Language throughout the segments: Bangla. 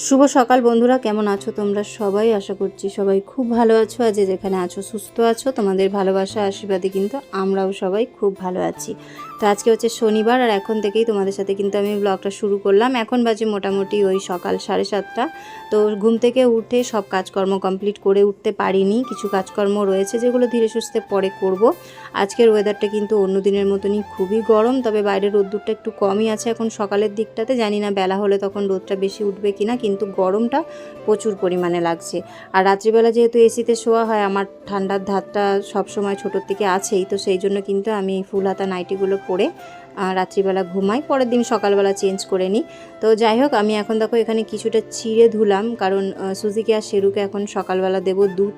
শুভ সকাল বন্ধুরা, কেমন আছো তোমরা সবাই? আশা করছি সবাই খুব ভালো আছো। আজ যেখানে আছো সুস্থ আছো, তোমাদের ভালোবাসা আশীর্বাদে কিন্তু আমরাও সবাই খুব ভালো আছি। তো আজকে হচ্ছে শনিবার, আর এখন থেকেই তোমাদের সাথে কিন্তু আমি ব্লগটা শুরু করলাম। এখন বাজে মোটামুটি ওই সকাল 7:30। তো ঘুম থেকে উঠে সব কাজকর্ম কমপ্লিট করে উঠতে পারিনি, কিছু কাজকর্ম রয়েছে যেগুলো ধীরে সুস্থে পরে করব। আজকের ওয়েদারটা কিন্তু অন্য দিনের মতনই খুবই গরম, তবে বাইরের রোদ্দুরটা একটু কমই আছে এখন সকালের দিকটাতে। জানি না বেলা হলে তখন রোদটা বেশি উঠবে কিনা, কিন্তু গরমটা প্রচুর পরিমাণে লাগছে। আর রাত্রিবেলা যেহেতু এসিতে শোয়া হয়, আমার ঠান্ডার ধাতটা সবসময় ছোটোর থেকে আছেই, তো সেই জন্য কিন্তু আমি ফুল হাতা নাইটিগুলো পরে রাত্রিবেলা ঘুমাই, পরের দিন সকালবেলা চেঞ্জ করে নিই। তো যাই হোক, আমি এখন দেখো এখানে কিছুটা চিড়ে ধুলাম, কারণ সুজিকে আর শেরুকে এখন সকালবেলা দেবো দুধ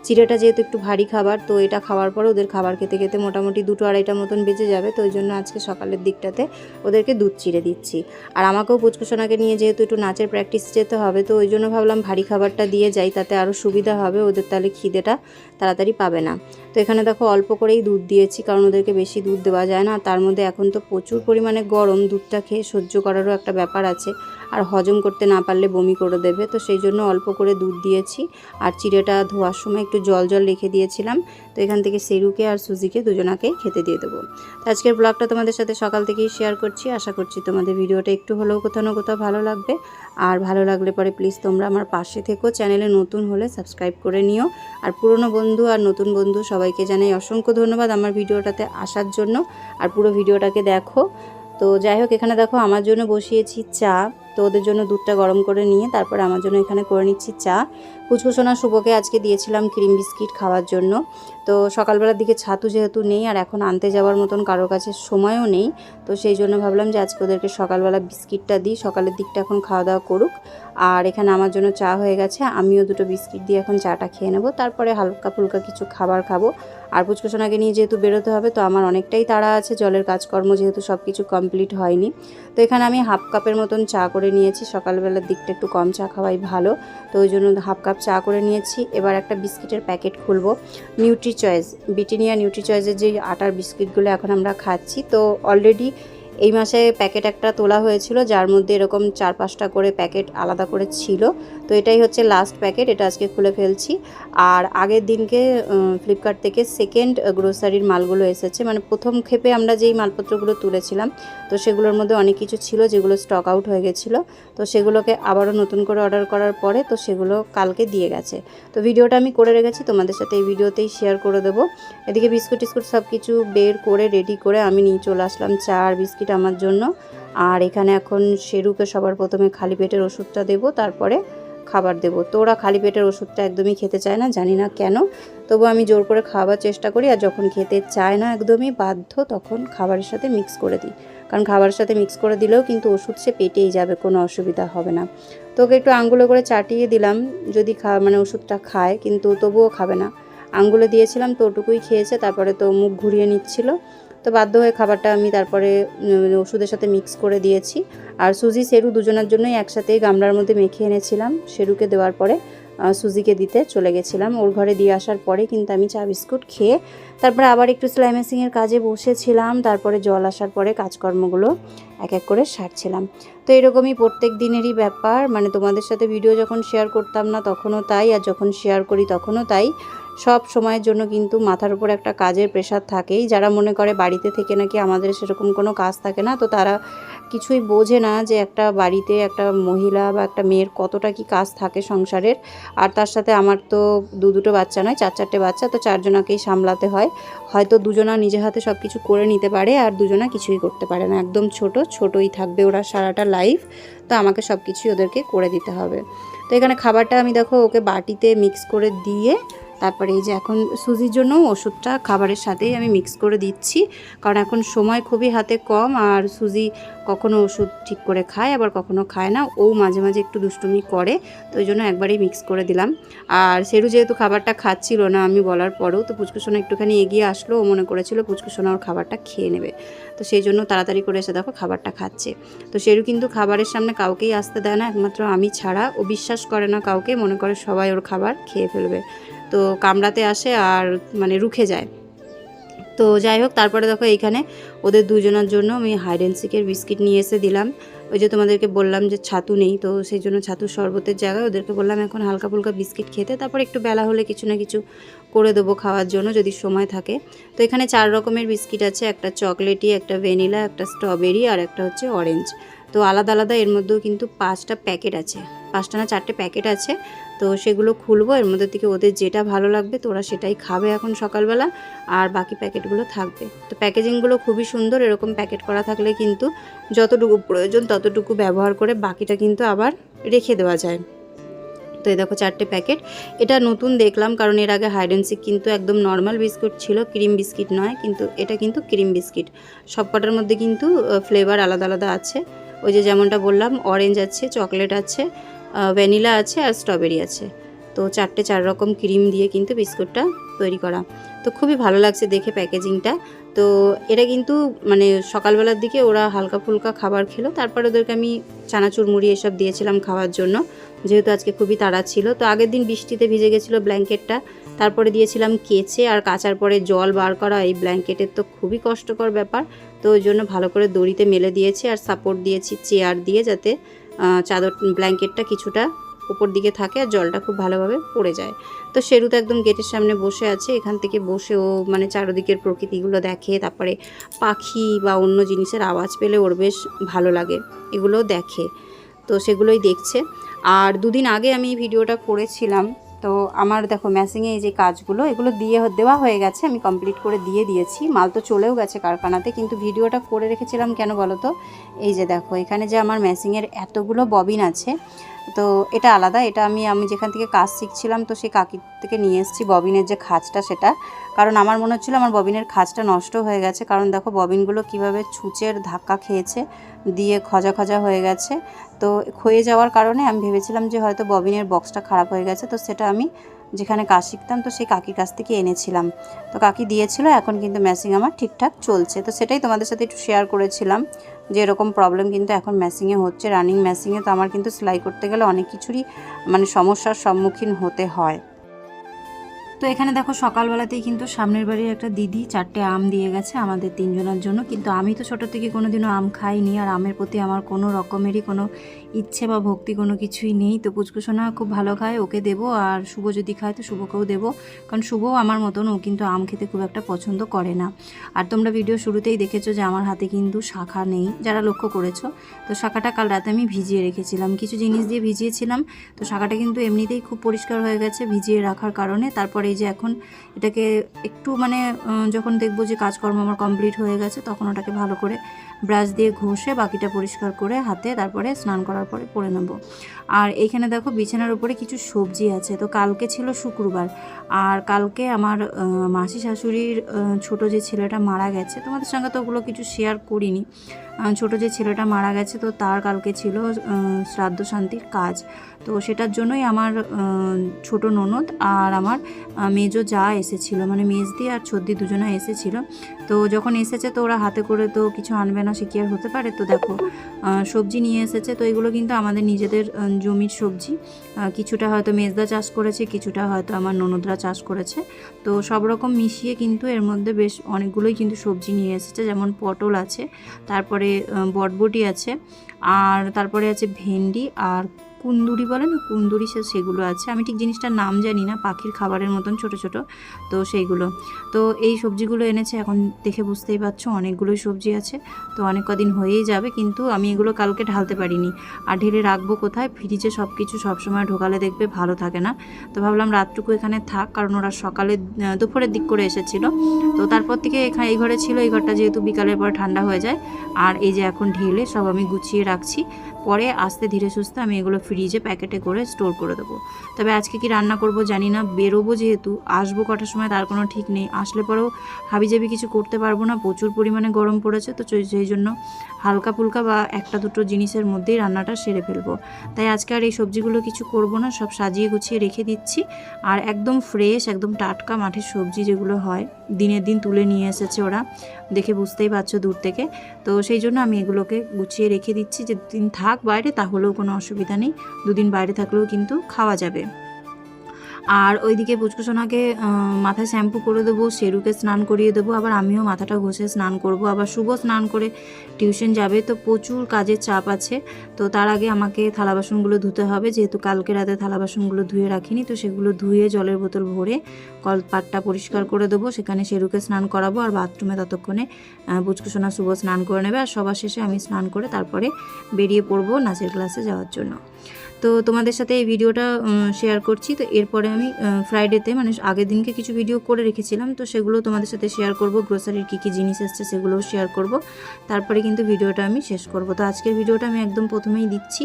চিড়েটা যেহেতু একটু ভারী খাবার, তো এটা খাওয়ার পরে ওদের খাবার খেতে খেতে মোটামুটি 2-2:30 মতন বেজে যাবে। তো ওই জন্য আজকে সকালের দিকটাতে ওদেরকে দুধ চিড়ে দিচ্ছি। আর আমাকেও পুচকুসোনাকে নিয়ে যেহেতু একটু নাচের প্র্যাকটিস যেতে হবে, তো ওই জন্য ভাবলাম ভারী খাবারটা দিয়ে যাই, তাতে আরও সুবিধা হবে, ওদের তাহলে খিদেটা তাড়াতাড়ি পাবে না। তো এখানে দেখো অল্প করেই দুধ দিয়েছি, কারণ ওদেরকে বেশি দুধ দেওয়া যায় না। তার মধ্যে এখন তো প্রচুর পরিমাণে গরম, দুধটা খেয়ে সহ্য করারও একটা ব্যাপার আছে, আর হজম করতে না পারলে বমি করে দেবে। তো সেই জন্য অল্প করে দুধ দিয়েছি। আর চিড়েটা ধোয়ার সময় একটু জল রেখে দিয়েছিলাম। তো এখান থেকে সেরুকে আর সুজিকে দুজনাকেই খেতে দিয়ে দেবো। তো আজকের ব্লগটা তোমাদের সাথে সকাল থেকেই শেয়ার করছি। আশা করছি তোমাদের ভিডিওটা একটু হলেও কোথাও না কোথাও ভালো লাগবে। আর ভালো লাগলে পরে প্লিজ তোমরা আমার পাশে থেকো, চ্যানেলে নতুন হলে সাবস্ক্রাইব করে নিও। আর পুরনো বন্ধু আর নতুন বন্ধু সবাইকে জানাই অসংখ্য ধন্যবাদ আমার ভিডিওটাতে আসার জন্য। আর পুরো ভিডিওটাকে দেখো। তো যাই হোক, এখানে দেখো আমার জন্য বসিয়েছি চা। তো ওদের জন্য দুধটা গরম করে নিয়ে তারপরে আমার জন্য এখানে করে নিচ্ছি চা। পুচকুসোনা শুভকে আজকে দিয়েছিলাম ক্রিম বিস্কিট খাওয়ার জন্য। তো সকালবেলার দিকে ছাতু যেহেতু নেই, আর এখন আনতে যাওয়ার মতন কারোর কাছে সময়ও নেই, তো সেই জন্য ভাবলাম যে আজকে ওদেরকে সকালবেলা বিস্কিটটা দিই, সকালের দিকটা এখন খাওয়া দাওয়া করুক। আর এখানে আমার জন্য চা হয়ে গেছে, আমিও দুটো বিস্কিট দিয়ে এখন চাটা খেয়ে নেবো, তারপরে হালকা ফুলকা কিছু খাবার খাবো। আর পুচকুসোনাকে নিয়ে যেহেতু বেরোতে হবে, তো আমার অনেকটাই তাড়া আছে, জলের কাজকর্ম যেহেতু সব কিছু কমপ্লিট হয়নি। তো এখানে আমি হাফ কাপের মতন চা করে নিয়েছি, সকালবেলার দিকটা একটু কম চা খাওয়াই ভালো, তো ওই জন্য হাফ কাপ চা করে নিয়েছি। এবার একটা বিস্কিটের প্যাকেট খুলবো। নিউট্রি চয়েস, ব্রিটানিয়া নিউট্রি চয়েসের যে আটার বিস্কিটগুলো এখন আমরা খাচ্ছি, তো অলরেডি এই মাসে প্যাকেট একটা তোলা হয়েছিল, যার মধ্যে এরকম 4-5টা করে প্যাকেট আলাদা করে ছিল। তো এটাই হচ্ছে লাস্ট প্যাকেট, এটা আজকে খুলে ফেলছি। আর আগের দিনকে ফ্লিপকার্ট থেকে সেকেন্ড গ্রোসারির মালগুলো এসেছে, মানে প্রথম ক্ষেপে আমরা যেই মালপত্রগুলো তুলেছিলাম, তো সেগুলোর মধ্যে অনেক কিছু ছিল যেগুলো স্টক আউট হয়ে গেছিলো, তো সেগুলোকে আবারও নতুন করে অর্ডার করার পরে তো সেগুলো কালকে দিয়ে গেছে। তো ভিডিওটা আমি করে রেখেছি, তোমাদের সাথে এই ভিডিওতেই শেয়ার করে দেবো। এদিকে বিস্কুট টিস্কুট সব কিছু বের করে রেডি করে আমি নিয়ে চলে আসলাম চা আর বিস্কিট আমার জন্য। আর এখানে এখন শেরুকে সবার প্রথমে খালি পেটের ওষুধটা দেবো, তারপরে খাবার দেবো। তো ওরা খালি পেটের ওষুধটা একদমই খেতে চায় না, জানি না কেন, তবু আমি জোর করে খাওয়াবার চেষ্টা করি। আর যখন খেতে চায় না একদমই বাধ্য, তখন খাবারের সাথে মিক্স করে দিই, কারণ খাবারের সাথে মিক্স করে দিলেও কিন্তু ওষুধ সে পেটেই যাবে, কোনো অসুবিধা হবে না। তো ওকে একটু আঙ্গুলে করে চাটিয়ে দিলাম, যদি মানে ওষুধটা খায়, কিন্তু তবুও খাবে না। আঙ্গুলে দিয়েছিলাম তো ওটুকুই খেয়েছে, তারপরে তো মুখ ঘুরিয়ে নিচ্ছিল, তো বাধ্য হয়ে খাবারটা আমি তারপরে ওষুধের সাথে মিক্স করে দিয়েছি। আর সুজি সেরু দুজনের জন্যই একসাথেই গামলার মধ্যে মেখে এনেছিলাম, সেরুকে দেওয়ার পরে সুজিকে দিতে চলে গেছিলাম। ওর ঘরে দিয়ে আসার পরে কিন্তু আমি চা বিস্কুট খেয়ে তারপরে আবার একটু সেলাই মেশিনের কাজে বসেছিলাম, তারপরে জল আসার পরে কাজকর্মগুলো এক এক করে সারছিলাম। তো এরকমই প্রত্যেক দিনেরই ব্যাপার, মানে তোমাদের সাথে ভিডিও যখন শেয়ার করতাম না তখনও তাই, আর যখন শেয়ার করি তখনও তাই। সব সময়ের জন্য কিন্তু মাথার উপর একটা কাজের প্রেশার থাকেই। যারা মনে করে বাড়িতে থেকে নাকি আমাদের সেরকম কোনো কাজ থাকে না, তো তারা কিছুই বোঝে না যে একটা বাড়িতে একটা মহিলা বা একটা মেয়ের কতটা কি কাজ থাকে সংসারের। আর তার সাথে আমার তো দুটো বাচ্চা নয়, 4-4টে বাচ্চা, তো 4জনাকেই সামলাতে হয়। হয়তো দুজনা নিজে হাতে সব কিছু করে নিতে পারে, আর দুজনা কিছুই করতে পারে না, একদম ছোটোই থাকবে ওরা সারাটা লাইফ। তো আমাকে সব কিছুই ওদেরকে করে দিতে হবে। তো এখানে খাবারটা আমি দেখো ওকে বাটিতে মিক্স করে দিয়ে তারপরে এই যে এখন সুজির জন্য ওষুধটা খাবারের সাথেই আমি মিক্স করে দিচ্ছি, কারণ এখন সময় খুবই হাতে কম। আর সুজি কখনো ওষুধ ঠিক করে খায়, আবার কখনো খায় না, ও মাঝে মাঝে একটু দুষ্টুমি করে, তো ওই জন্য একবারেই মিক্স করে দিলাম। আর সেরু যেহেতু খাবারটা খাচ্ছিল না আমি বলার পরেও, তো পুচকুসোনা একটুখানি এগিয়ে আসলো, ও মনে করেছিল পুচকুসোনা ওর খাবারটা খেয়ে নেবে, তো সেই জন্য তাড়াতাড়ি করে এসে দেখো খাবারটা খাচ্ছে। তো সেরু কিন্তু খাবারের সামনে কাউকেই আসতে দেয় না, একমাত্র আমি ছাড়া। ও বিশ্বাস করে না কাউকে, মনে করে সবাই ওর খাবার খেয়ে ফেলবে, তো কামড়াতে আসে আর মানে রুখে যায়। তো যাই হোক, তারপরে দেখো এইখানে ওদের দুজনের জন্য আমি হাইড অ্যান্ড সিকের বিস্কিট নিয়ে এসে দিলাম। ওই যে তোমাদেরকে বললাম যে ছাতু নেই, তো সেই জন্য ছাতুর শরবতের জায়গায় ওদেরকে বললাম এখন হালকা ফুলকা বিস্কিট খেতে, তারপর একটু বেলা হলে কিছু না কিছু করে দেবো খাওয়ার জন্য যদি সময় থাকে। তো এখানে 4 রকমের বিস্কিট আছে, একটা চকলেটি, একটা ভ্যানিলা, একটা স্ট্রবেরি আর একটা হচ্ছে অরেঞ্জ। তো আলাদা আলাদা এর মধ্যেও কিন্তু 5টা প্যাকেট আছে, 5টা না 4টে প্যাকেট আছে। তো সেগুলো খুলবো, এর মধ্যে থেকে ওদের যেটা ভালো লাগবে তো ওরা সেটাই খাবে এখন সকালবেলা, আর বাকি প্যাকেটগুলো থাকবে। তো প্যাকেজিংগুলো খুবই সুন্দর, এরকম প্যাকেট করা থাকলে কিন্তু যতটুকু প্রয়োজন ততটুকু ব্যবহার করে বাকিটা কিন্তু আবার রেখে দেওয়া যায়। তো এই দেখো 4টে প্যাকেট, এটা নতুন দেখলাম কারণ এর আগে হাইড অ্যান্ড সিক কিন্তু একদম নর্মাল বিস্কুট ছিল, ক্রিম বিস্কিট নয়, কিন্তু এটা কিন্তু ক্রিম বিস্কিট। সবকটার মধ্যে কিন্তু ফ্লেভার আলাদা আলাদা আছে, ওই যে যেমনটা বললাম অরেঞ্জ আছে, চকলেট আছে, ভ্যানিলা আছে আর স্ট্রবেরি আছে। তো 4 রকম ক্রিম দিয়ে কিন্তু বিস্কুটটা তৈরি করা। তো খুবই ভালো লাগছে দেখে প্যাকেজিংটা। তো এটা কিন্তু মানে সকালবেলার দিকে ওরা হালকা ফুলকা খাবার খেলো, তারপরে ওদেরকে আমি চানাচুর মুড়ি এসব দিয়েছিলাম খাওয়ার জন্য, যেহেতু আজকে খুবই তাড়া ছিল। তো আগের দিন বৃষ্টিতে ভিজে গেছিলো ব্ল্যাঙ্কেটটা, তারপরে দিয়েছিলাম কেচে, আর কাচার পরে জল বার করা এই ব্ল্যাঙ্কেটের তো খুবই কষ্টকর ব্যাপার। তো ওই জন্য ভালো করে দড়িতে মেলে দিয়েছি আর সাপোর্ট দিয়েছি চেয়ার দিয়ে, যাতে চাদর ব্ল্যাঙ্কেটটা কিছুটা উপর দিকে থাকে আর জলটা খুব ভালোভাবে পড়ে যায়। তো শেরু তো একদম গেটের সামনে বসে আছে, এখান থেকে বসে ও মানে চারিদিকের প্রকৃতিগুলো দেখে, তারপরে পাখি বা অন্য জিনিসের আওয়াজ পেলে ওর বেশ ভালো লাগে, এগুলো দেখে, তো সেগুলোই দেখছে। আর 2 দিন আগে আমি ভিডিওটা করেছিলাম, তো আমার দেখো ম্যাসিংয়ে এই যে কাজগুলো এগুলো দেওয়া হয়ে গেছে, আমি কমপ্লিট করে দিয়েছি, মাল তো চলেও গেছে কারখানাতে, কিন্তু ভিডিওটা করে রেখেছিলাম কেন বলো তো, এই যে দেখো এখানে যে আমার ম্যাসিংয়ের এতগুলো ববিন আছে, তো এটা আলাদা, এটা আমি যেখান থেকে কাজ শিখছিলাম তো সেই কাকির থেকে নিয়ে এসেছি ববিনের যে খাঁজটা সেটা, কারণ আমার মনে হচ্ছিলো আমার ববিনের খাঁজটা নষ্ট হয়ে গেছে, কারণ দেখো ববিনগুলো কিভাবে ছুঁচের ধাক্কা খেয়েছে, দিয়ে খজা খজা হয়ে গেছে। তো ক্ষয়ে যাওয়ার কারণে আমি ভেবেছিলাম যে হয়তো ববিনের বক্সটা খারাপ হয়ে গেছে, তো সেটা আমি যেখানে কাজ শিখতাম তো সেই কাকির কাছ থেকে এনেছিলাম, তো কাকি দিয়েছিল, এখন কিন্তু ম্যাসিং আমার ঠিকঠাক চলছে। তো সেটাই তোমাদের সাথে একটু শেয়ার করেছিলাম যে এরকম প্রবলেম কিন্তু এখন ম্যাসিংয়ে হচ্ছে, রানিং ম্যাসিংয়ে। তো আমার কিন্তু সেলাই করতে গেলে অনেক কিছুরই মানে সমস্যার সম্মুখীন হতে হয়। তো এখানে দেখো সকালবেলাতেই কিন্তু সামনের বাড়ির একটা দিদি 4টে আম দিয়ে গেছে আমাদের 3 জনের জন্য, কিন্তু আমি তো ছোটো থেকে কোনোদিনও আম খাইনি, আর আমের প্রতি আমার কোনো রকমেরই কোনো ইচ্ছে বা ভক্তি কোনো কিছুই নেই। তো পুচকুসোনা খুব ভালো খায়, ওকে দেবো, আর শুভ যদি খায় তো শুভকেও দেবো, কারণ শুভও আমার মতন, ও কিন্তু আম খেতে খুব একটা পছন্দ করে না। আর তোমরা ভিডিও শুরুতেই দেখেছো যে আমার হাতে কিন্তু শাখা নেই, যারা লক্ষ্য করেছো। তো শাখাটা কাল রাতে আমি ভিজিয়ে রেখেছিলাম, কিছু জিনিস দিয়ে ভিজিয়েছিলাম, তো শাখাটা কিন্তু এমনিতেই খুব পরিষ্কার হয়ে গেছে ভিজিয়ে রাখার কারণে। তারপরে এই যে এখন এটাকে একটু মানে যখন দেখবো যে কাজকর্ম আমার কমপ্লিট হয়ে গেছে, তখন ওটাকে ভালো করে ব্রাশ দিয়ে ঘষে বাকিটা পরিষ্কার করে হাতে তারপরে স্নান করার পরে পরে নেব। আর এইখানে দেখো বিছানার উপরে কিছু সবজি আছে, তো কালকে ছিল শুক্রবার, আর কালকে আমার মাসি শাশুড়ির ছোট যে ছেলেটা মারা গেছে, তোমাদের সঙ্গে তো ওগুলো কিছু শেয়ার করিনি, ছোট যে ছেলেটা মারা গেছে তো তার কালকে ছিল শ্রাদ্ধ শান্তির কাজ। তো সেটার জন্যই আমার ছোট ননদ আর আমার মেজো যা এসেছিলো, মানে মেজদি আর ছোদ্দি দুজনে এসেছিলো। তো যখন এসেছে তো ওরা হাতে করে তো কিছু আনবে না, সে কি আর হতে পারে। তো দেখো সবজি নিয়ে এসেছে, তো এগুলো কিন্তু আমাদের নিজেদের জমির সবজি, কিছুটা হয়তো মেজদা চাষ করেছে, কিছুটা হয়তো আমার ননদরা চাষ করেছে। তো সব রকম মিশিয়ে কিন্তু এর মধ্যে বেশ অনেকগুলোই কিন্তু সবজি নিয়ে এসেছে, যেমন পটল আছে, তারপরে বটবটি আছে, আর তারপরে আছে ভেন্ডি, আর কুন্দুরি বলে না, কুন্দুরি সেগুলো আছে, আমি ঠিক জিনিসটার নাম জানি না, পাখির খাবারের মতন ছোট ছোট, তো সেইগুলো। তো এই সবজিগুলো এনেছে, এখন দেখে বুঝতেই পারছো অনেকগুলোই সবজি আছে, তো অনেক কদিন হয়েই যাবে, কিন্তু আমি এগুলো কালকে ঢালতে পারিনি। আর ঢেলে রাখবো কোথায়, ফ্রিজে সব কিছু সবসময় ঢোকালে দেখবে ভালো থাকে না। তো ভাবলাম রাতটুকু এখানে থাক, কারণ ওরা সকালে দুপুরের দিক করে এসেছিলো, তো তারপর থেকে এখানে এই ঘরে ছিল, এই ঘরটা যেহেতু বিকালের পর ঠান্ডা হয়ে যায়। আর এই যে এখন ঢেলে সব আমি গুছিয়ে রাখছি, পরে আস্তে ধীরে সুস্থে আমি এগুলো ফ্রিজে প্যাকেটে করে স্টোর করে দেবো। তবে আজকে কি রান্না করব জানি না, বেরোবো যেহেতু, আসবো কটার সময় তার কোনো ঠিক নেই, আসলে পরেও হাবিজাবি কিছু করতে পারবো না, প্রচুর পরিমাণে গরম পড়েছে, তো সেই জন্য হালকা ফুলকা বা একটা দুটো জিনিসের মধ্যেই রান্নাটা সেরে ফেলবো। তাই আজকে আর এই সবজিগুলো কিছু করব না, সব সাজিয়ে গুছিয়ে রেখে দিচ্ছি। আর একদম ফ্রেশ, একদম টাটকা মাঠের সবজি যেগুলো হয়, দিনের দিন তুলে নিয়ে এসেছে ওরা, দেখে বুঝতেই পারছো দূর থেকে। তো সেই জন্য আমি এগুলোকে গুছিয়ে রেখে দিচ্ছি, যে দিন থাক বাইরে তাহলেও কোনো অসুবিধা নেই, 2 দিন বাইরে থাকলেও কিন্তু খাওয়া যাবে। আর ওইদিকে পুচকুসোনাকে মাথায় শ্যাম্পু করে দেবো, শেরুকে স্নান করিয়ে দেবো, আবার আমিও মাথাটা ঘষে স্নান করব, আবার শুভ স্নান করে টিউশন যাবে। তো প্রচুর কাজের চাপ আছে। তো তার আগে আমাকে থালা বাসনগুলো ধুতে হবে, যেহেতু কালকে রাতে থালা বাসনগুলো ধুয়ে রাখিনি। তো সেগুলো ধুয়ে জলের বোতল ভরে কলপাটটা পরিষ্কার করে দেবো, সেখানে শেরুকে স্নান করাবো, আর বাথরুমে ততক্ষণে পুচকুসোনা শুভ স্নান করে নেবে। আর সবার শেষে আমি স্নান করে তারপরে বেরিয়ে পড়বো নাচের ক্লাসে যাওয়ার জন্য। তো তোমাদের সাথে এই ভিডিওটা শেয়ার করছি। তো এরপরে আমি ফ্রাইডেতে মানে আগের দিনকে কিছু ভিডিও করে রেখেছিলাম, তো সেগুলো তোমাদের সাথে শেয়ার করব। গ্রোসারির কী কী জিনিস এসছে সেগুলোও শেয়ার করব, তারপরে কিন্তু ভিডিওটা আমি শেষ করব। তো আজকের ভিডিওটা আমি একদম প্রথমেই দিচ্ছি,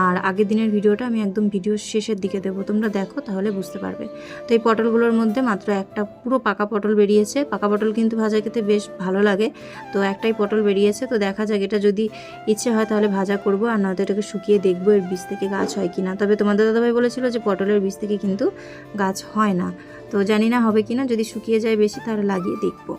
আর আগের দিনের ভিডিওটা আমি একদম ভিডিওর শেষের দিকে দেবো, তোমরা দেখো তাহলে বুঝতে পারবে। তো এই পটলগুলোর মধ্যে মাত্র একটা পুরো পাকা পটল বেরিয়েছে। পাকা পটল কিন্তু ভাজা খেতে বেশ ভালো লাগে, তো একটাই পটল বেরিয়েছে। তো দেখা যাক, এটা যদি ইচ্ছে হয় তাহলে ভাজা করব, আর নয়তো এটাকে শুকিয়ে দেখবো এর বীজ থেকে গাছ হয় কিনা। তবে তোমাদের দাদাভাই বলেছিল যে পটলের বীজ থেকে কিন্তু গাছ হয় না, তো জানি না হবে কিনা। যদি শুকিয়ে যায় বেশি তাহলে লাগিয়ে দেখবো।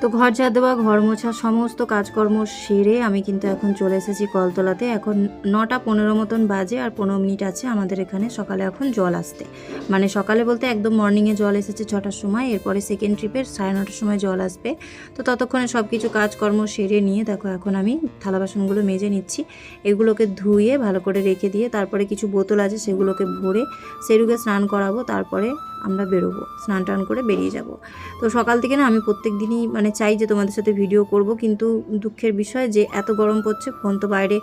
তো ঘর ঝাড় দেওয়া, ঘর মোছা সমস্ত কাজকর্ম সেরে আমি কিন্তু এখন চলে এসেছি কলতলাতে। এখন 9:15 মতন বাজে, আর 15 মিনিট আছে আমাদের এখানে সকালে এখন জল আসতে। মানে সকালে বলতে একদম মর্নিংয়ে জল এসেছে 6টার সময়, এরপরে সেকেন্ড ট্রিপের 9:30টার সময় জল আসবে। তো ততক্ষণে সব কিছু কাজকর্ম সেরে নিয়ে দেখো এখন আমি থালা বাসনগুলো মেজে নিচ্ছি। এগুলোকে ধুয়ে ভালো করে রেখে দিয়ে তারপরে কিছু বোতল আছে সেগুলোকে ভরে শেরুকে স্নান করাবো, তারপরে আমরা বেরোবো, স্নান টান করে বেরিয়ে যাব। তো সকাল থেকে না আমি প্রত্যেক দিনই মানে চাই যে তোমাদের সাথে ভিডিও করব, কিন্তু দুঃখের বিষয় যে এত গরম পড়ছে, ফোন তো বাইরে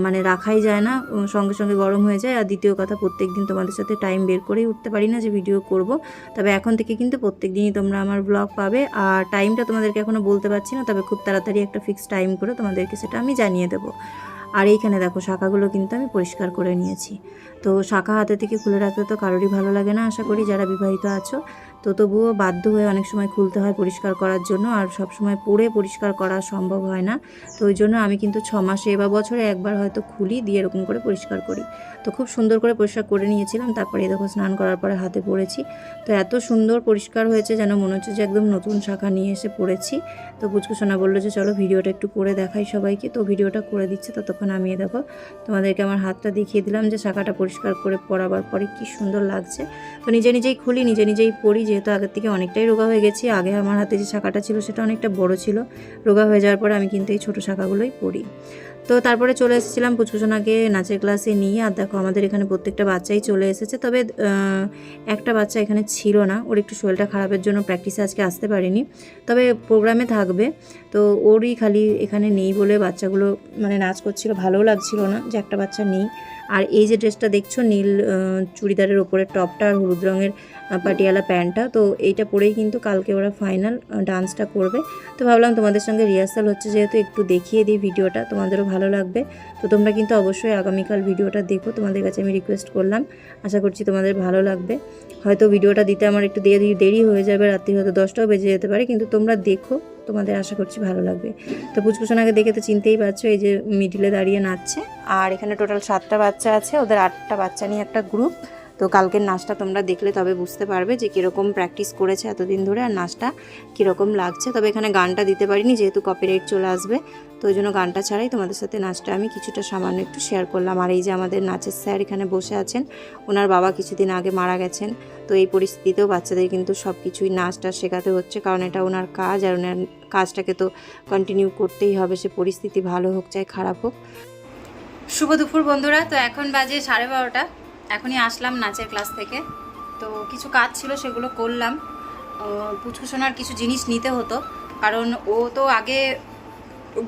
মানে রাখাই যায় না, সঙ্গে সঙ্গে গরম হয়ে যায়। আর দ্বিতীয় কথা, প্রত্যেক দিন তোমাদের সাথে টাইম বের করেই উঠতে পারি না যে ভিডিও করব। তবে এখন থেকে কিন্তু প্রত্যেক দিনই তোমরা আমার ব্লগ পাবে, আর টাইমটা তোমাদেরকে এখনও বলতে পারছি না, তবে খুব তাড়াতাড়ি একটা ফিক্সড টাইম করে তোমাদেরকে সেটা আমি জানিয়ে দেবো। আর এইখানে দেখো শাখাগুলো কিন্তু আমি পরিষ্কার করে নিয়েছি। তো শাখা হাতে থেকে খুলে রাখতে তো কারোরই ভালো লাগে না, আশা করি যারা বিবাহিত আছো। তো তবুও বাধ্য হয়ে অনেক সময় খুলতে হয় পরিষ্কার করার জন্য, আর সব সময় পরে পরিষ্কার করা সম্ভব হয় না। তো ওই জন্য আমি কিন্তু 6 মাসে বা বছরে একবার হয়তো খুলি, দিয়ে এরকম করে পরিষ্কার করি। তো খুব সুন্দর করে পরিষ্কার করে নিয়েছিলাম, তারপরে দেখো স্নান করার পরে হাতে পরেছি। তো এত সুন্দর পরিষ্কার হয়েছে যেন মনে হচ্ছে যে একদম নতুন শাখা নিয়ে এসে পরেছি। তো পুচকুসোনা বললো যে চলো ভিডিওটা একটু করে দেখাই সবাইকে, তো ভিডিওটা করে দিচ্ছে। ততক্ষণ আমি দেখো তোমাদেরকে আমার হাতটা দেখিয়ে দিলাম যে শাখাটা পরিষ্কার করে পরাবার পরে কি সুন্দর লাগছে। তো নিজে নিজেই খুলি, নিজে নিজেই পরি, যেহেতু আগের থেকে অনেকটাই রোগা হয়ে গেছি। আগে আমার হাতে যে শাখাটা ছিল সেটা অনেকটা বড় ছিল, রোগা হয়ে যাওয়ার পরে আমি কিন্তু এই ছোটো শাখাগুলোই পরি। তো তারপরে চলে এসেছিলাম পুচকুসোনাকে নাচের ক্লাসে নিয়ে। আর দেখো আমাদের এখানে প্রত্যেকটা বাচ্চাই চলে এসেছে, তবে একটা বাচ্চা এখানে ছিল না, ওর একটু শরীরটা খারাপের জন্য প্র্যাকটিসে আজকে আসতে পারিনি, তবে প্রোগ্রামে থাকবে। তো ওরই খালি এখানে নেই বলে বাচ্চাগুলো মানে নাচ করছিল, ভালোও লাগছিল না যে একটা বাচ্চা নেই। আর এই যে ড্রেসটা দেখছো, নীল চুড়িদারের ওপরে টপটা আর হলুদ রঙের পাটিয়ালা প্যান্টটা, তো এইটা পরেই কিন্তু কালকে ওরা ফাইনাল ডান্সটা করবে। তো ভাবলাম তোমাদের সঙ্গে রিহার্সাল হচ্ছে যেহেতু একটু দেখিয়ে দিই ভিডিওটা, তোমাদেরও ভালো লাগবে। তো তোমরা কিন্তু অবশ্যই আগামীকাল ভিডিওটা দেখো, তোমাদের কাছে আমি রিকোয়েস্ট করলাম, আশা করছি তোমাদের ভালো লাগবে। হয়তো ভিডিওটা দিতে আমার একটু দেরি হয়ে যাবে, রাত্রি হয়তো 10টাও বেজে যেতে পারে, কিন্তু তোমরা দেখো, তোমাদের আশা করছি ভালো লাগবে। তো পুচকুসোনাকে দেখে তো চিনতেই পারছো, এই যে মিডিলে দাঁড়িয়ে নাচছে। আর এখানে টোটাল 7টা বাচ্চা আছে, ওদের 8টা বাচ্চা নিয়ে একটা গ্রুপ। তো কালকের নাচটা তোমরা দেখলে তবে বুঝতে পারবে যে কীরকম প্র্যাকটিস করেছে এতদিন ধরে, আর নাচটা কীরকম লাগছে। তবে এখানে গানটা দিতে পারিনি যেহেতু কপিরাইট চলে আসবে, তো ওই জন্য গানটা ছাড়াই তোমাদের সাথে নাচটা আমি কিছুটা সামান্য একটু শেয়ার করলাম। আর এই যে আমাদের নাচের স্যার এখানে বসে আছেন, ওনার বাবা কিছুদিন আগে মারা গেছেন। তো এই পরিস্থিতিতেও বাচ্চাদের কিন্তু সব কিছুই নাচটা শেখাতে হচ্ছে, কারণ এটা ওনার কাজ, আর ওনার কাজটাকে তো কন্টিনিউ করতেই হবে, সে পরিস্থিতি ভালো হোক চাই খারাপ হোক। শুভ দুপুর বন্ধুরা, তো এখন বাজে 12:30। এখনই আসলাম নাচের ক্লাস থেকে। তো কিছু কাজ ছিল সেগুলো করলাম। পুচকুসোনার কিছু জিনিস নিতে হতো, কারণ ও তো আগে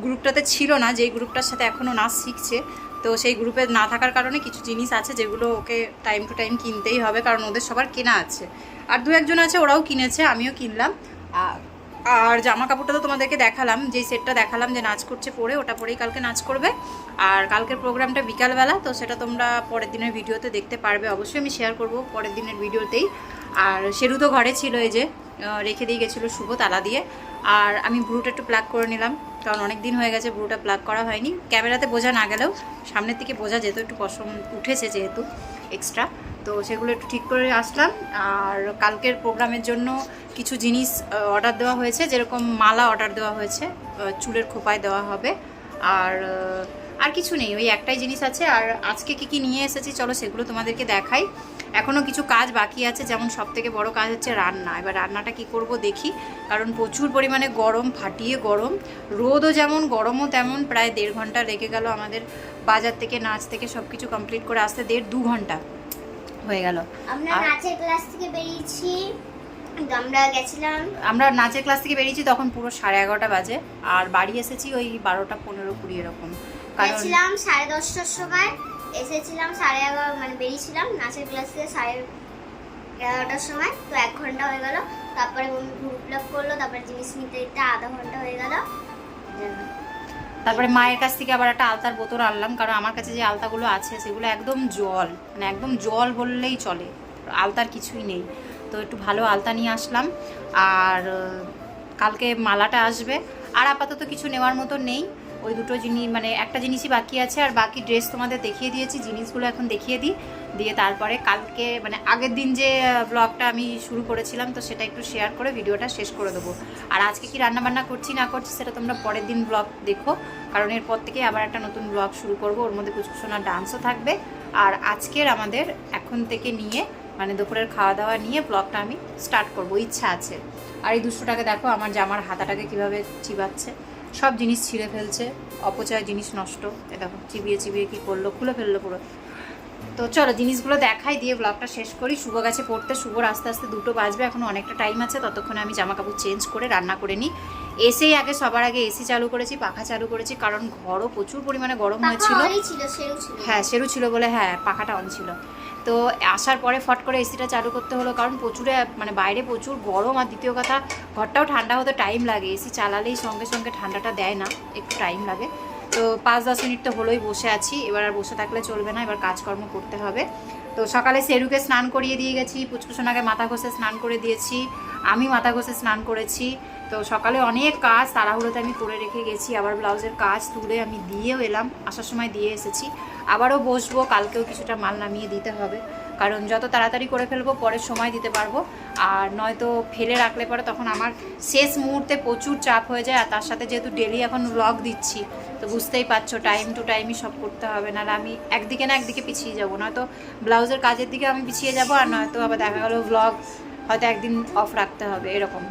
গ্রুপটাতে ছিল না, যেই গ্রুপটার সাথে এখনও নাচ শিখছে। তো সেই গ্রুপে না থাকার কারণে কিছু জিনিস আছে যেগুলো ওকে টাইম টু টাইম কিনতেই হবে, কারণ ওদের সবার কেনা আছে। আর 2-1 জন আছে ওরাও কিনেছে, আমিও কিনলাম। আর জামা কাপড়টা তো তোমাদেরকে দেখালাম, যেই সেটটা দেখালাম যে নাচ করছে পরে, ওটা পরেই কালকে নাচ করবে। আর কালকের প্রোগ্রামটা বিকালবেলা, তো সেটা তোমরা পরের দিনের ভিডিওতে দেখতে পারবে, অবশ্যই আমি শেয়ার করব পরের দিনের ভিডিওতেই। আর শেরু তো ঘরে ছিল, এই যে রেখে দিয়ে গেছিলো শুভ তালা দিয়ে। আর আমি ব্রুটা একটু প্লাগ করে নিলাম, কারণ অনেক দিন হয়ে গেছে ব্রুটা প্লাগ করা হয়নি। ক্যামেরাতে বোঝা না গেলেও সামনের দিকে বোঝা যেত, একটু পশম উঠেছে যেহেতু এক্সট্রা, তো সেগুলো একটু ঠিক করে আসলাম। আর কালকের প্রোগ্রামের জন্য কিছু জিনিস অর্ডার দেওয়া হয়েছে, যেরকম মালা অর্ডার দেওয়া হয়েছে, চুলের খোপায় দেওয়া হবে। আর আর কিছু নেই, ওই একটাই জিনিস আছে। আর আজকে কি কি নিয়ে এসেছি চলো সেগুলো তোমাদেরকে দেখাই। এখনও কিছু কাজ বাকি আছে, যেমন সব থেকে বড় কাজ হচ্ছে রান্না। এবার রান্নাটা কি করব দেখি, কারণ প্রচুর পরিমাণে গরম, ফাটিয়ে গরম, রোদও যেমন গরমও তেমন। প্রায় 1.5 ঘন্টা লেগে গেল আমাদের বাজার থেকে নাচ থেকে সব কিছু কমপ্লিট করে আসতে, 1.5-2 ঘন্টা হয়ে গেল। আমরা নাচের ক্লাস থেকে বেরিয়েছি, আমরা নাচের ক্লাস থেকে বেরিয়েছি তখন পুরো 11:30 বাজে, আর বাড়ি এসেছি ওই 12:15-20 এরকম। গেছিলাম 10:30টার সময়, এসেছিলাম 11:30, মানে বেরিয়েছিলাম নাচের ক্লাস থেকে 11:30টার সময়। তো 1 ঘন্টা হয়ে গেল। তারপরে মম্মি গ্রুপ ব্লগ করলো, তারপরে জিনিস নিতে নিতে আধা ঘন্টা হয়ে গেল। তারপরে মায়ের কাছ থেকে আবার একটা আলতার বোতল আনলাম, কারণ আমার কাছে যে আলতাগুলো আছে সেগুলো একদম জল, মানে একদম জল বললেই চলে, আলতার কিছুই নেই। তো একটু ভালো আলতা নিয়ে আসলাম। আর কালকে মালাটা আসবে। আর আপাতত কিছু নেওয়ার মতো নেই, ওই দুটো জিনিস, মানে একটা জিনিসই বাকি আছে। আর বাকি ড্রেস তোমাদের দেখিয়ে দিয়েছি, জিনিসগুলো এখন দেখিয়ে দিই, দিয়ে তারপরে কালকে মানে আগের দিন যে ব্লগটা আমি শুরু করেছিলাম তো সেটা একটু শেয়ার করে ভিডিওটা শেষ করে দেবো। আর আজকে কি রান্নাবান্না করছি না করছি সেটা তোমরা পরের দিন ব্লগ দেখো, কারণ এরপর থেকে আবার একটা নতুন ব্লগ শুরু করব, ওর মধ্যে কুচকুচোনার ডান্সও থাকবে। আর আজকের আমাদের এখন থেকে নিয়ে মানে দুপুরের খাওয়া দাওয়া নিয়ে ব্লগটা আমি স্টার্ট করব, ইচ্ছা আছে। আর এই 200 টাকা দেখো আমার জামার হাতাটাকে কীভাবে চিবাচ্ছে, সব জিনিস ছিঁড়ে ফেলছে, অপচয় জিনিস নষ্ট। এ দেখো চিবিয়ে চিবিয়ে কী করলো, খুলে ফেললো পুরো। তো চলো জিনিসগুলো দেখাই, দিয়ে ব্লগটা শেষ করি। শুভ গেছে পড়তে, শুভর আস্তে আস্তে 2টো বাজবে, এখনও অনেকটা টাইম আছে, ততক্ষণে আমি জামা কাপড় চেঞ্জ করে রান্না করে নিই। এসেই আগে সবার আগে এসি চালু করেছি, পাখা চালু করেছি, কারণ ঘরও প্রচুর পরিমাণে গরম হয়েছিল। হ্যাঁ সেরু ছিল বলে, হ্যাঁ পাখাটা অন ছিল। তো আসার পরে ফট করে এসিটা চালু করতে হলো, কারণ প্রচুরে মানে বাইরে প্রচুর গরম। আর দ্বিতীয় কথা ঘরটাও ঠান্ডা হতে টাইম লাগে, এসি চালালেই সঙ্গে সঙ্গে ঠান্ডাটা দেয় না, একটু টাইম লাগে। তো 5-10 মিনিট তো হলোই বসে আছি, এবার আর বসে থাকলে চলবে না, এবার কাজকর্ম করতে হবে। তো সকালে সেরুকে স্নান করিয়ে দিয়ে গেছি, পুচকুসোনাকে মাথা ঘষে স্নান করে দিয়েছি, আমি মাথা ঘষে স্নান করেছি। তো সকালে অনেক কাজ তাড়াহুড়োতে আমি করে রেখে গেছি, আবার ব্লাউজের কাজ তুলে আমি দিয়েও এলাম, আসার সময় দিয়ে এসেছি। আবারও বসবো, কালকেও কিছুটা মাল নামিয়ে দিতে হবে, কারণ যত তাড়াতাড়ি করে ফেলবো পরের সময় দিতে পারবো। আর নয়তো ফেলে রাখলে পরে তখন আমার শেষ মুহূর্তে প্রচুর চাপ হয়ে যায়। আর তার সাথে যেহেতু ডেলি এখন ব্লগ দিচ্ছি তো বুঝতেই পারছো টাইম টু টাইমই সব করতে হবে, নাহলে আমি একদিকে না একদিকে পিছিয়ে যাবো, নয়তো ব্লাউজের কাজের দিকে আমি পিছিয়ে যাবো, আর নয়তো আবার দেখা গেলো ব্লগ হয়তো একদিন অফ রাখতে হবে এরকম।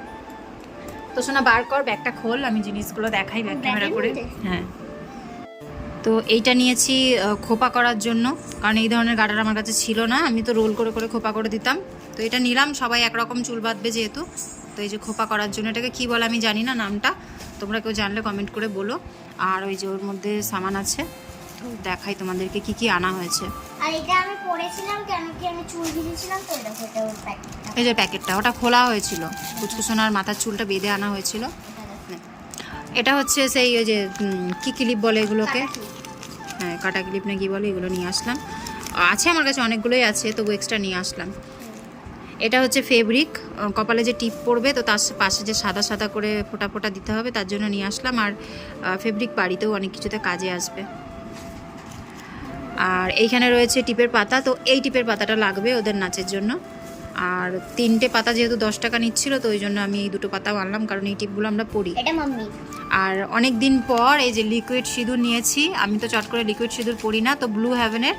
তো শোনা বার কর, ব্যাগটা খোল, আমি জিনিসগুলো দেখাই ব্যাগ ক্যামেরা করে। হ্যাঁ তো এইটা নিয়েছি খোপা করার জন্য, কারণ এই ধরনের গার্ডার আমার কাছে ছিল না, আমি তো রোল করে করে খোপা করে দিতাম। তো এটা নিলাম, সবাই একরকম চুল বাঁধবে যেহেতু, তো এই যে খোপা করার জন্য। এটাকে কী বলে আমি জানি না নামটা, তোমরা কেউ জানলে কমেন্ট করে বলো। আর ওই যে ওর মধ্যে সামান আছে, তো দেখাই তোমাদেরকে কি কি আনা হয়েছে। আর এটা আমি পরেছিলাম কেন কি আমি চুল ভিজেছিলাম, তো দেখো এটা ওর প্যাকেটটা, এই যে প্যাকেটটা, ওটা খোলা হয়েছিল, কুচকুচোনার মাথার চুলটা বেঁধে আনা হয়েছিল। এটা হচ্ছে সেই ওই যে কি ক্লিপ বলে এগুলোকে, হ্যাঁ কাটা ক্লিপ না কি বলে, এগুলো নিয়ে আসলাম। আছে আমার কাছে অনেকগুলোই আছে, তবু এক্সট্রা নিয়ে আসলাম। এটা হচ্ছে ফেব্রিক, কপালে যে টিপ পড়বে তো তার পাশে যে সাদা সাদা করে ফোঁটা ফোঁটা দিতে হবে, তার জন্য নিয়ে আসলাম। আর ফেব্রিক বাড়িতেও অনেক কিছুতে কাজে আসবে। আর এইখানে রয়েছে টিপের পাতা, তো এই টিপের পাতাটা লাগবে ওদের নাচের জন্য। আর 3টে পাতা যেহেতু 10 টাকা নিচ্ছিল, তো ওই জন্য আমি এই 2টো পাতাও আনলাম, কারণ এই টিপগুলো আমরা পরি। এটা মাম্মি। আর অনেক দিন পর এই যে লিকুইড সিঁদুর নিয়েছি, আমি তো চট করে লিকুইড সিঁদুর পরি না, তো ব্লু হেভেনের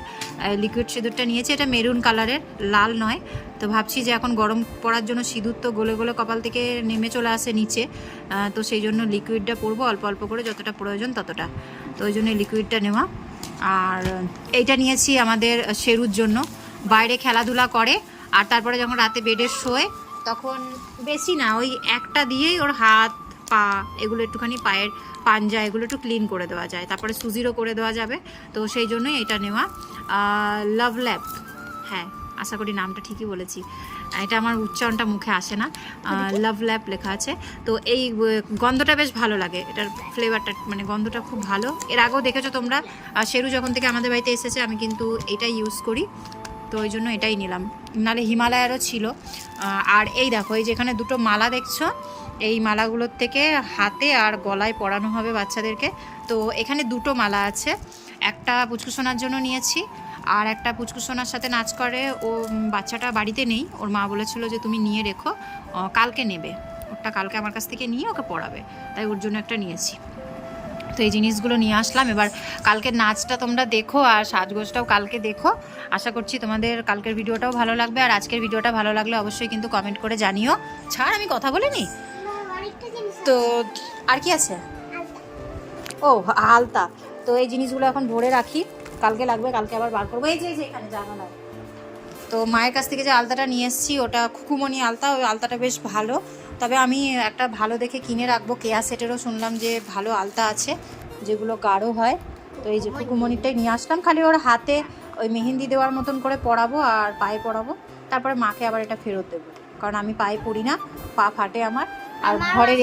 লিকুইড সিঁদুরটা নিয়েছি। এটা মেরুন কালারের, লাল নয়। তো ভাবছি যে এখন গরম পড়ার জন্য সিঁদুর তো গলে গলে কপাল থেকে নেমে চলে আসে নিচে, তো সেই জন্য লিকুইডটা পরবো অল্প অল্প করে, যতটা প্রয়োজন ততটা, তো ওই জন্য লিকুইডটা নেওয়া। আর এইটা নিয়েছি আমাদের শেরুর জন্য, বাইরে খেলাধুলা করে, আর তারপরে যখন রাতে বেডে শোয় তখন বেশি না, ওই একটা দিয়েই ওর হাত পা এগুলো একটুখানি, পায়ের পাঞ্জা এগুলো একটু ক্লিন করে দেওয়া যায়, তারপরে সুজিরও করে দেওয়া যাবে। তো সেই জন্যই এটা নেওয়া। লাভ ল্যাপ, হ্যাঁ আশা করি নামটা ঠিকই বলেছি, এটা আমার উচ্চারণটা মুখে আসে না, লাভ ল্যাপ লেখা আছে। তো এই গন্ধটা বেশ ভালো লাগে, এটার ফ্লেভারটা মানে গন্ধটা খুব ভালো। এর আগেও দেখেছো তোমরা, শেরু যখন থেকে আমাদের বাড়িতে এসেছে আমি কিন্তু এটাই ইউজ করি, তো ওই জন্য এটাই নিলাম, নাহলে হিমালয়ারও ছিল। আর এই দেখো এই যেখানে 2টো মালা দেখছো, এই মালাগুলোর থেকে হাতে আর গলায় পরানো হবে বাচ্চাদেরকে। তো এখানে 2টো মালা আছে, একটা পুচকুসোনার জন্য নিয়েছি, আর একটা পুচকুসোনার সাথে নাচ করে, ও বাচ্চাটা বাড়িতে নেই, ওর মা বলেছিল যে তুমি নিয়ে রেখো, কালকে নেবে, ওটা কালকে আমার কাছ থেকে নিয়ে ওকে পড়াবে, তাই ওর জন্য একটা নিয়েছি। তো এই জিনিসগুলো নিয়ে আসলাম। এবার কালকের নাচটা তোমরা দেখো আর সাজগোজটাও কালকে দেখো। আশা করছি তোমাদের কালকের ভিডিওটাও ভালো লাগবে, আর আজকের ভিডিওটা ভালো লাগলে অবশ্যই কিন্তু কমেন্ট করে জানিও। ছাড়, আমি কথা বলিনি তো। আর কি আছে? ও আলতা। তো এই জিনিসগুলো এখন ভরে রাখি, কালকে লাগবে, কালকে আবার বার করবো। এই যে এখানে জানালা। তো মায়ের কাছ থেকে যে আলতাটা নিয়ে এসেছি ওটা খুকুমণি আলতা, ওই আলতাটা বেশ ভালো। তবে আমি একটা ভালো দেখে কিনে রাখবো। কেয়া সেটেরও শুনলাম যে ভালো আলতা আছে যেগুলো গাঢ় হয়। তো এই যে খুকুমণিরটাই নিয়ে আসলাম, খালি ওর হাতে ওই মেহেন্দি দেওয়ার মতন করে পরাবো আর পায়ে পরাবো, তারপরে মাকে আবার এটা ফেরত দেবো, কারণ আমি পায়ে পরি না, পা ফাটে আমার। আর ঘরে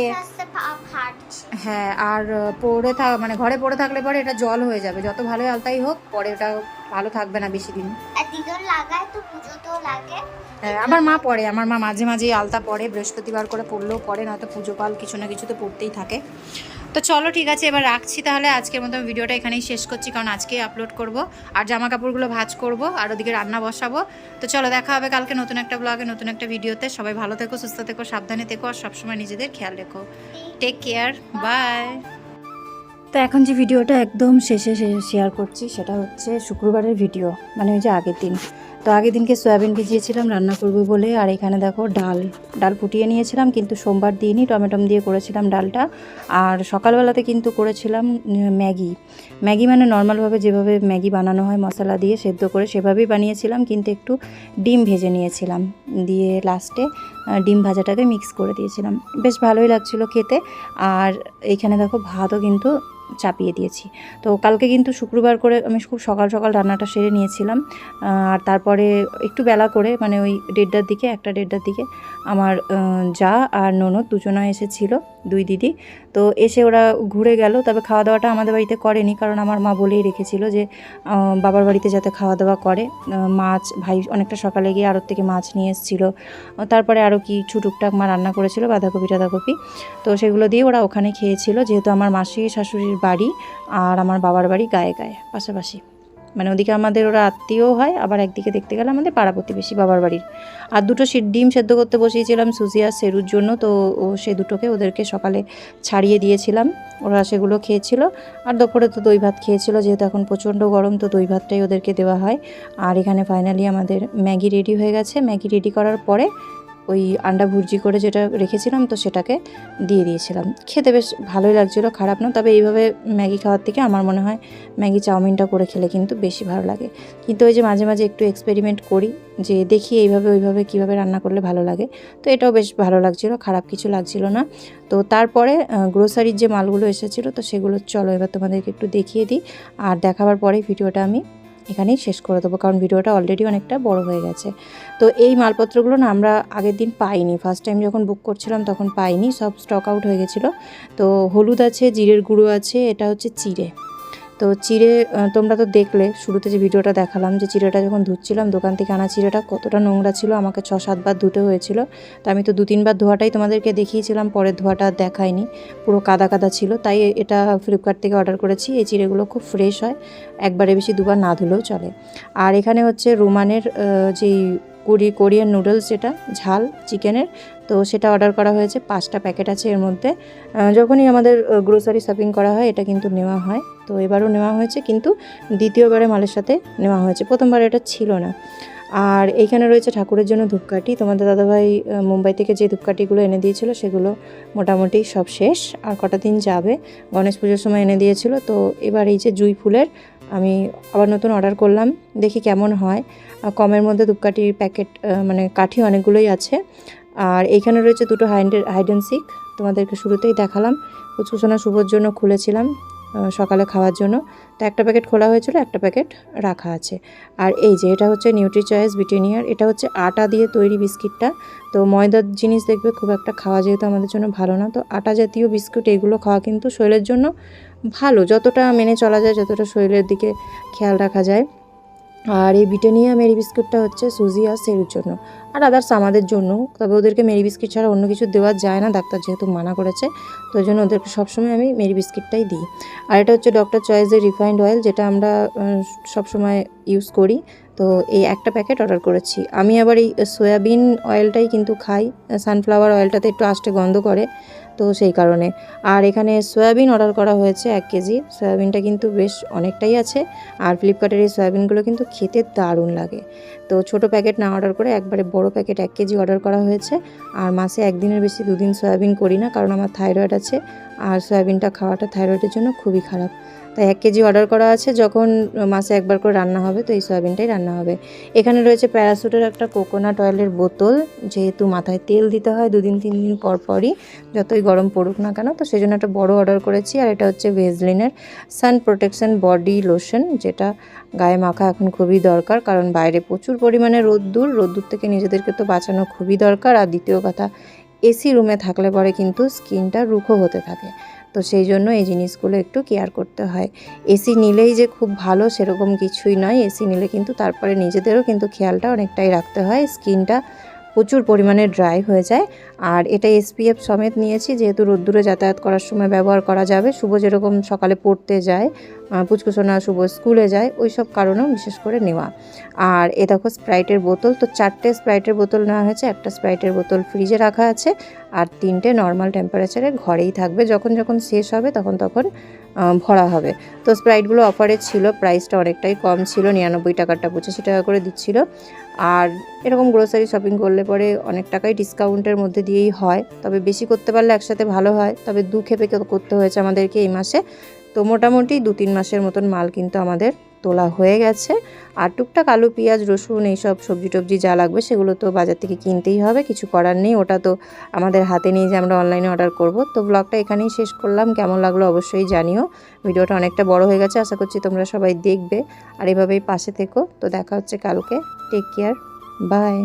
হ্যাঁ, আর পরে মানে ঘরে পড়ে থাকলে পরে এটা জল হয়ে যাবে, যত ভালো আলতাই হোক পরে ওটা ভালো থাকবে না বেশি দিন। হ্যাঁ, আমার মা পরে, আমার মা মাঝে মাঝে আলতা পরে, বৃহস্পতিবার করে পড়লেও পরে, নয়তো পুজো পাল কিছু না কিছু তো পড়তেই থাকে। তো চলো ঠিক আছে, এবার রাখছি তাহলে। আজকের মতো ভিডিওটা এখানেই শেষ করছি, কারণ আজকেই আপলোড করব, আর জামা কাপড়গুলো ভাঁজ করব, আর ওদিকে রান্না বসাবো। তো চলো, দেখা হবে কালকে নতুন একটা ব্লগে, নতুন একটা ভিডিওতে। সবাই ভালো থেকো, সুস্থ থেকো, সাবধানে থেকো, আর সবসময় নিজেদের খেয়াল রেখো। Take care, bye. তো এখন যে ভিডিওটা একদম শেষে শেয়ার করছি সেটা হচ্ছে শুক্রবারের ভিডিও, মানে ওই যে আগের দিন। তো আগের দিনকে সয়াবিন ভিজিয়েছিলাম রান্না করবো বলে, আর এখানে দেখো ডাল ফুটিয়ে নিয়েছিলাম, কিন্তু সোমবার দিইনি, টমেটম দিয়ে করেছিলাম ডালটা। আর সকালবেলাতে কিন্তু করেছিলাম ম্যাগি মানে নর্মালভাবে যেভাবে ম্যাগি বানানো হয় মশলা দিয়ে সেদ্ধ করে, সেভাবেই বানিয়েছিলাম, কিন্তু একটু ডিম ভেজে নিয়েছিলাম, দিয়ে লাস্টে ডিম ভাজাটাকে মিক্স করে দিয়েছিলাম, বেশ ভালোই লাগছিলো খেতে। আর এইখানে দেখো ভাতও কিন্তু চাপিয়ে দিয়েছি। তো কালকে কিন্তু শুক্রবার করে আমি খুব সকাল সকাল রান্নাটা সেরে নিয়েছিলাম। আর তারপরে একটু বেলা করে, মানে ওই 1:30টার দিকে আমার যা আর ননদ দুজনা এসেছিলো, দুই দিদি। তো এসে ওরা ঘুরে গেল, তবে খাওয়া দাওয়াটা আমাদের বাড়িতে করেনি, কারণ আমার মা বলেই রেখেছিল যে বাবার বাড়িতে যাতে খাওয়া দাওয়া করে। মাছ ভাই অনেকটা সকালে গিয়ে আড়ত থেকে মাছ নিয়ে এসেছিলো, তারপরে আরও কিছু টুকটাক মা রান্না করেছিল, বাঁধাকপি। তো সেগুলো দিয়ে ওরা ওখানে খেয়েছিল, যেহেতু আমার মাসি শাশুড়ির বাড়ি আর আমার বাবার বাড়ি গায়ে পাশাপাশি, মানে ওদিকে আমাদের ওরা আত্মীয় হয়, আবার একদিকে দেখতে গেলে আমাদের পাড়া প্রতিবেশী বাবার বাড়ির। আর দুটো ডিম সেদ্ধ করতে বসিয়েছিলাম সুজি আর সেরুর জন্য, তো সে দুটোকে ওদেরকে সকালে ছাড়িয়ে দিয়েছিলাম, ওরা সেগুলো খেয়েছিল। আর দুপুরে তো দই ভাত খেয়েছিল, যেহেতু এখন প্রচণ্ড গরম, তো দই ভাতটাই ওদেরকে দেওয়া হয়। আর এখানে ফাইনালি আমাদের ম্যাগি রেডি হয়ে গেছে। ম্যাগি রেডি করার পরে ওই আন্ডা ভুর্জি করে যেটা রেখেছিলাম, তো সেটাকে দিয়ে দিয়েছিলাম। খেতে বেশ ভালোই লাগছিলো, খারাপ না। তবে এইভাবে ম্যাগি খাওয়ার থেকে আমার মনে হয় ম্যাগি চাউমিনটা করে খেলে কিন্তু বেশি ভালো লাগে। কিন্তু ওই যে মাঝে মাঝে একটু এক্সপেরিমেন্ট করি, যে দেখি এইভাবে ওইভাবে কীভাবে রান্না করলে ভালো লাগে। তো এটাও বেশ ভালো লাগছিলো, খারাপ কিছু লাগছিল না। তো তারপরে গ্রোসারির যে মালগুলো এসেছিলো, তো সেগুলো চলো এবার তোমাদেরকে একটু দেখিয়ে দিই। আর দেখাবার পরেই ভিডিওটা আমি এখানেই শেষ করে দেবো, কারণ ভিডিওটা অলরেডি অনেকটা বড় হয়ে গেছে। তো এই মালপত্রগুলো না আমরা আগের দিন পাইনি, ফার্স্ট টাইম যখন বুক করছিলাম তখন পাইনি, সব স্টক আউট হয়ে গেছিলো। তো হলুদ আছে, জিরের গুঁড়ো আছে, এটা হচ্ছে চিড়ে। তো চিড়ে তোমরা তো দেখলে শুরুতে যে ভিডিওটা দেখালাম, যে চিড়েটা যখন ধুচ্ছিলাম দোকান থেকে আনা চিড়েটা কতটা নোংরা ছিল, আমাকে 6-7 বার ধুতে হয়েছিল। তো আমি তো 2-3 বার ধোয়াটাই তোমাদেরকে দেখিয়েছিলাম, পরের ধোয়াটা দেখাইনি, পুরো কাদা কাদা ছিল। তাই এটা ফ্লিপকার্ট থেকে অর্ডার করেছি। এই চিড়েগুলো খুব ফ্রেশ হয়, একবারে বেশি দুবার না ধুলেও চলে। আর এখানে হচ্ছে রোমানের যেই কোরিয়ান নুডলস, যেটা ঝাল চিকেনের, তো সেটা অর্ডার করা হয়েছে। 5টা প্যাকেট আছে এর মধ্যে। যখনই আমাদের গ্রোসারি শপিং করা হয় এটা কিন্তু নেওয়া হয়, তো এবারও নেওয়া হয়েছে, কিন্তু দ্বিতীয়বারে মালের সাথে নেওয়া হয়েছে, প্রথমবার এটা ছিল না। আর এইখানে রয়েছে ঠাকুরের জন্য ধূপকাঠি। তোমাদের দাদাভাই মুম্বাই থেকে যে ধূপকাঠিগুলো এনে দিয়েছিল সেগুলো মোটামুটি সব শেষ, আর কটা দিন যাবে, গণেশ পুজোর সময় এনে দিয়েছিল। তো এবার এই যে জুঁই ফুলের আমি আবার নতুন অর্ডার করলাম, দেখি কেমন হয়। কমের মধ্যে ধূপকাঠির প্যাকেট, মানে কাঠি অনেকগুলোই আছে। আর এইখানে রয়েছে 2টো হাইড অ্যান্ড সিক, তোমাদেরকে শুরুতেই দেখালাম, কুচকুচনা শুভর জন্য খুলেছিলাম সকালে খাওয়ার জন্য। তো একটা প্যাকেট খোলা হয়েছিল, একটা প্যাকেট রাখা আছে। আর এই যে এটা হচ্ছে নিউট্রি চয়েস ব্রিটানিয়ার, এটা হচ্ছে আটা দিয়ে তৈরি বিস্কিটটা। তো ময়দার জিনিস দেখবে খুব একটা খাওয়া যেহেতু আমাদের জন্য ভালো না, তো আটা জাতীয় বিস্কুট এগুলো খাওয়া কিন্তু শরীরের জন্য ভালো, যতটা মেনে চলা যায়, যতটা শরীরের দিকে খেয়াল রাখা যায়। আর এই ব্রিটানিয়া মেরি বিস্কুটটা হচ্ছে সুজি আর সেরুর জন্য। আর আদার্স আমাদের জন্য। তবে ওদেরকে মেরি বিস্কিট ছাড়া অন্য কিছু দেওয়া যায় না, ডাক্তার যেহেতু মানা করেছে, তো ওই জন্য ওদেরকে সবসময় আমি মেরি বিস্কিটটাই দিই। আর এটা হচ্ছে ডক্টর চয়েসের রিফাইন্ড অয়েল, যেটা আমরা সবসময় ইউজ করি। তো এই একটা প্যাকেট অর্ডার করেছি। আমি আবার এই সয়াবিন অয়েলটাই কিন্তু খাই, সানফ্লাওয়ার অয়েলটাতে একটু আষ্টে গন্ধ করে, তো সেই কারণে। আর এখানে সয়াবিন অর্ডার করা হয়েছে 1 কেজি। সয়াবিনটা কিন্তু বেশ অনেকটাই আছে, আর ফ্লিপকার্টের এই সয়াবিনগুলো কিন্তু খেতে দারুণ লাগে। তো ছোট প্যাকেট না অর্ডার করে একবারে বড় প্যাকেট 1 কেজি অর্ডার করা হয়েছে। আর মাসে 1 দিনের বেশি 2 দিন সয়াবিন করি না, কারণ আমার থাইরয়েড আছে, আর সয়াবিনটা খাওয়াটা থাইরয়েডের জন্য খুবই খারাপ। তাই 1 কেজি অর্ডার করা আছে। যখন মাসে একবার করে রান্না হবে, তো এই সয়াবিনটাই রান্না হবে। এখানে রয়েছে প্যারাসুটের একটা কোকোনাট অয়েলের বোতল, যেহেতু মাথায় তেল দিতে হয় 2 দিন 3 দিন পর পরই, যতই গরম পড়ুক না কেন, তো সেই জন্য একটা বড় অর্ডার করেছি। আর এটা হচ্ছে ভেজলিনের সান প্রোটেকশন বডি লোশন, যেটা গায়ে মাখা এখন খুবই দরকার, কারণ বাইরে প্রচুর পরিমাণে রোদ্দুর থেকে নিজেদেরকে তো বাঁচানো খুবই দরকার। আর দ্বিতীয় কথা, এসি রুমে থাকলে পরে কিন্তু স্কিনটা রুখো হতে থাকে, তো সেই জন্য এই জিনিসগুলো একটু কেয়ার করতে হয়। এসি নিলেই যে খুব ভালো সেরকম কিছুই নয়, এসি নিলে কিন্তু তারপরে নিজেদেরও কিন্তু খেয়ালটা অনেকটাই রাখতে হয়, স্কিনটা প্রচুর পরিমাণে ড্রাই হয়ে যায়। আর এটা SPF সমেত নিয়েছি, যেহেতু রোদ্দুরে যাতায়াত করার সময় ব্যবহার করা যাবে। শুভ যেরকম সকালে পড়তে যায়, পুচকুসোনা শুভ স্কুলে যায়, ওই সব কারণেও বিশেষ করে নেওয়া। আর এ দেখো স্প্রাইটের বোতল, তো 4টে স্প্রাইটের বোতল নেওয়া হয়েছে। একটা স্প্রাইটের বোতল ফ্রিজে রাখা আছে, আর 3টে নর্মাল টেম্পারেচারে ঘরেই থাকবে, যখন যখন শেষ হবে তখন ভরা হবে। তো স্প্রাইটগুলো অফারে ছিল, প্রাইসটা অনেকটাই কম ছিল, 99 টাকারটা 85 টাকা করে দিচ্ছিল। আর এরকম গ্রোসারি শপিং করলে পরে অনেক টাকাই ডিসকাউন্টের মধ্যে দিয়েই হয়, তবে বেশি করতে পারলে একসাথে ভালো হয়। তবে 2 খেপে করতে হয়েছে আমাদেরকে এই মাসে, তো মোটামুটি 2-3 মাসের মতন মাল কিন্তু আমাদের তোলা হয়ে গেছে। আর টুকটাক আলু পেঁয়াজ রসুন এইসব সবজি টবজি যা লাগবে সেগুলো তো বাজার থেকে কিনতেই হবে, কিছু করার নেই, ওটা তো আমাদের হাতে নেই যে আমরা অনলাইনে অর্ডার করব। তো ব্লগটা এখানেই শেষ করলাম, কেমন লাগলো অবশ্যই জানিও। ভিডিওটা অনেকটা বড় হয়ে গেছে, আশা করছি তোমরা সবাই দেখবে আর এভাবেই পাশে থেকো। তো দেখা হচ্ছে কালকে, টেক কেয়ার, বাই।